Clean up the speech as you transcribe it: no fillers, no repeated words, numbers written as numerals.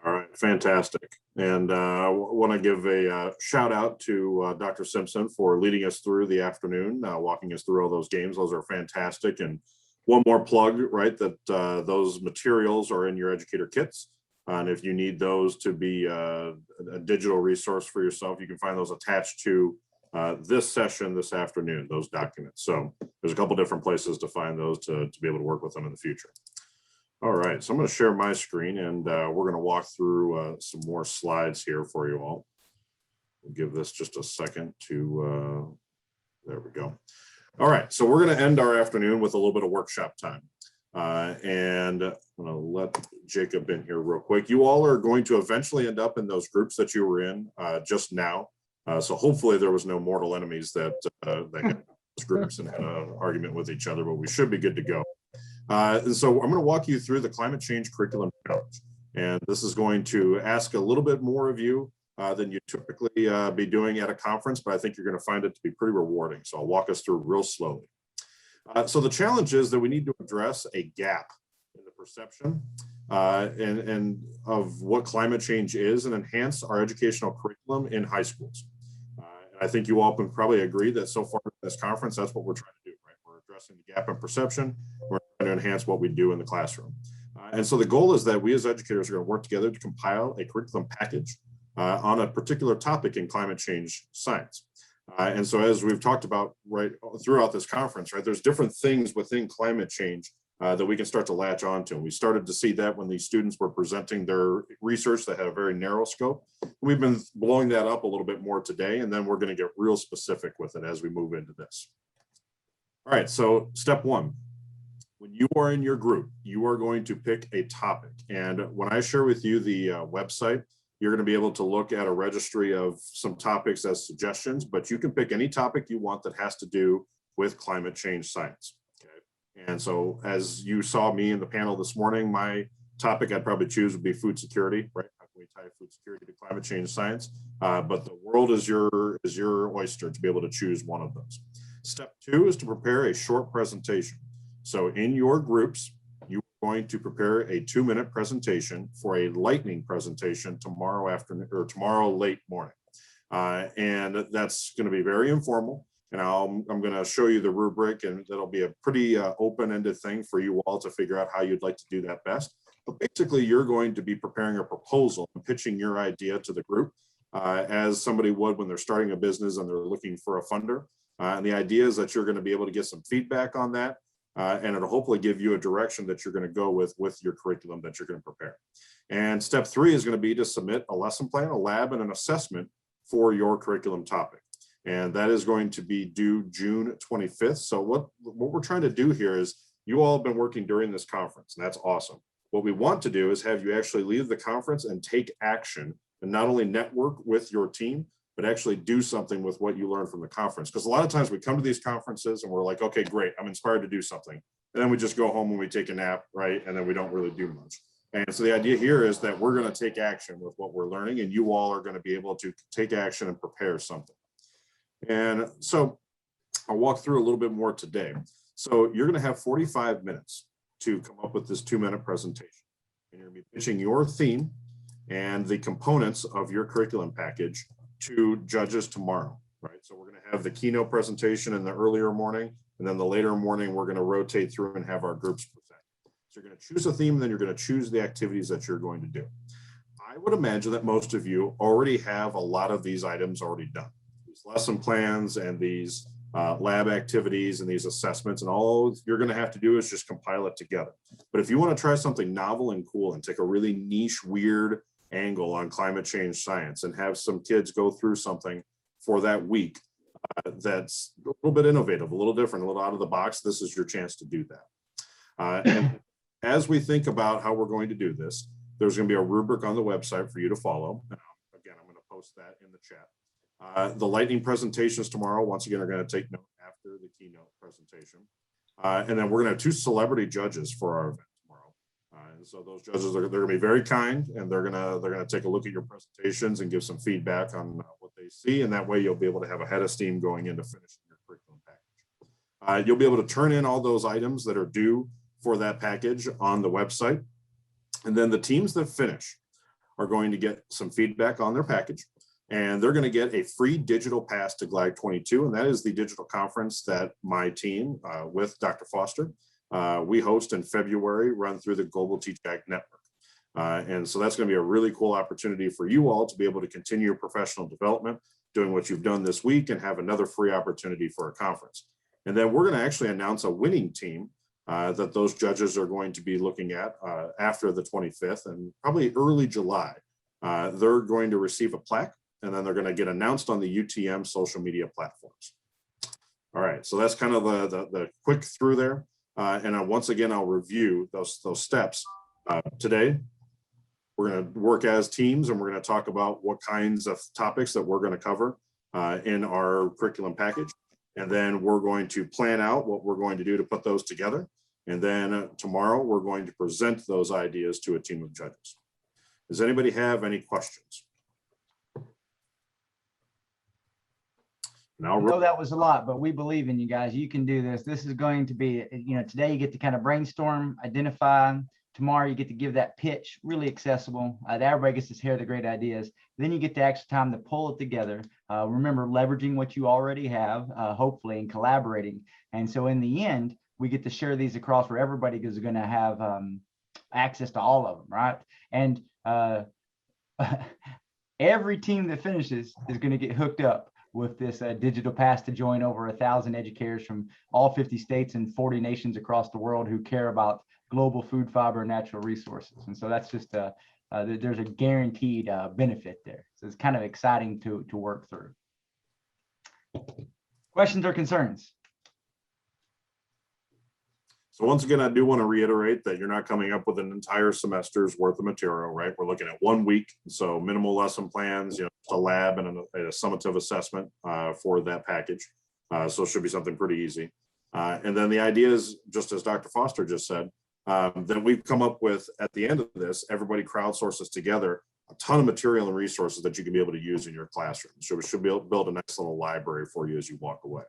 All right, fantastic. And I want to give a shout out to Dr. Simpson for leading us through the afternoon, walking us through all those games. Those are fantastic. And one more plug, right, that those materials are in your educator kits. And if you need those to be a digital resource for yourself, you can find those attached to this session this afternoon, those documents. So there's a couple different places to find those to be able to work with them in the future. All right, so I'm going to share my screen and we're going to walk through some more slides here for you all. We'll give this just a second to, there we go. All right, so we're going to end our afternoon with a little bit of workshop time. And I'm going to let Jacob in here real quick. You all are going to eventually end up in those groups that you were in just now. So hopefully there was no mortal enemies that got those groups and had an argument with each other, but we should be good to go. And so I'm going to walk you through the climate change curriculum challenge. And this is going to ask a little bit more of you than you typically be doing at a conference, but I think you're going to find it to be pretty rewarding. So I'll walk us through real slowly. So the challenge is that we need to address a gap in the perception and of what climate change is and enhance our educational curriculum in high schools. And I think you all can probably agree that so far in this conference, that's what we're trying to do, right? We're addressing the gap in perception. We're trying to enhance what we do in the classroom. And so the goal is that we as educators are going to work together to compile a curriculum package on a particular topic in climate change science. And so as we've talked about right throughout this conference, right, there's different things within climate change that we can start to latch onto. And we started to see that when these students were presenting their research that had a very narrow scope. We've been blowing that up a little bit more today, and then we're going to get real specific with it as we move into this. All right, so step one. When you are in your group, you are going to pick a topic. And when I share with you the website, you're going to be able to look at a registry of some topics as suggestions, but you can pick any topic you want that has to do with climate change science. Okay? And so as you saw me in the panel this morning, my topic I'd probably choose would be food security, right? How can we tie food security to climate change science? But the world is your oyster to be able to choose one of those. Step two is to prepare a short presentation. So in your groups, you're going to prepare a 2-minute presentation for a lightning presentation tomorrow afternoon or tomorrow late morning. And that's going to be very informal. And I'm going to show you the rubric, and that'll be a pretty open-ended thing for you all to figure out how you'd like to do that best. But basically, you're going to be preparing a proposal and pitching your idea to the group as somebody would when they're starting a business and they're looking for a funder. And the idea is that you're going to be able to get some feedback on that. And it'll hopefully give you a direction that you're going to go with your curriculum that you're going to prepare. And step three is going to be to submit a lesson plan, a lab, and an assessment for your curriculum topic. And that is going to be due June 25th. So what we're trying to do here is you all have been working during this conference, and that's awesome. What we want to do is have you actually leave the conference and take action and not only network with your team, but actually do something with what you learned from the conference. Because a lot of times we come to these conferences and we're like, okay, great, I'm inspired to do something. And then we just go home and we take a nap, right? And then we don't really do much. And so the idea here is that we're going to take action with what we're learning, and you all are going to be able to take action and prepare something. And so I'll walk through a little bit more today. So you're going to have 45 minutes to come up with this 2-minute presentation. And you're going to be pitching your theme and the components of your curriculum package to judges tomorrow, right? So we're going to have the keynote presentation in the earlier morning, and then the later morning, we're going to rotate through and have our groups present. So you're going to choose a theme, and then you're going to choose the activities that you're going to do. I would imagine that most of you already have a lot of these items already done. These lesson plans and these lab activities and these assessments, and all you're going to have to do is just compile it together. But if you want to try something novel and cool and take a really niche, weird angle on climate change science and have some kids go through something for that week that's a little bit innovative, a little different, a little out of the box, this is your chance to do that. And as we think about how we're going to do this, there's going to be a rubric on the website for you to follow. Again, I'm going to post that in the chat. The lightning presentations tomorrow, once again, are going to take note after the keynote presentation. And then we're going to have 2 celebrity judges for our event tomorrow. And so those judges they're going to be very kind, and they're going to take a look at your presentations and give some feedback on what they see, and that way you'll be able to have a head of steam going into finishing your curriculum package. You'll be able to turn in all those items that are due for that package on the website, and then the teams that finish are going to get some feedback on their package, and they're going to get a free digital pass to GLAG 22. And that is the digital conference that my team with Dr. Foster, we host in February, run through the Global Teach Ag Network. And so that's going to be a really cool opportunity for you all to be able to continue your professional development, doing what you've done this week, and have another free opportunity for a conference. And then we're going to actually announce a winning team that those judges are going to be looking at after the 25th and probably early July. They're going to receive a plaque, and then they're going to get announced on the UTM social media platforms. All right, so that's kind of the quick through there. And once again, I'll review those steps. Today, we're going to work as teams, and we're going to talk about what kinds of topics that we're going to cover in our curriculum package. And then we're going to plan out what we're going to do to put those together. And then tomorrow, we're going to present those ideas to a team of judges. Does anybody have any questions? I know that was a lot, but we believe in you guys. You can do this. This is going to be, today you get to kind of brainstorm, identify. Tomorrow you get to give that pitch really accessible. Everybody gets to hear the great ideas. Then you get the extra time to pull it together. Remember, leveraging what you already have, hopefully, and collaborating. And so in the end, we get to share these across where everybody is going to have access to all of them, right? And every team that finishes is going to get hooked up with this digital pass to join over 1,000 educators from all 50 states and 40 nations across the world who care about global food, fiber, and natural resources. And so that's just there's a guaranteed benefit there. So it's kind of exciting to work through. Questions or concerns? So once again, I do want to reiterate that you're not coming up with an entire semester's worth of material, right? We're looking at 1 week. So minimal lesson plans, a lab and a summative assessment for that package. So it should be something pretty easy. And then the idea is, just as Dr. Foster just said, that we've come up with at the end of this, everybody crowdsources together a ton of material and resources that you can be able to use in your classroom. So we should build a nice little library for you as you walk away.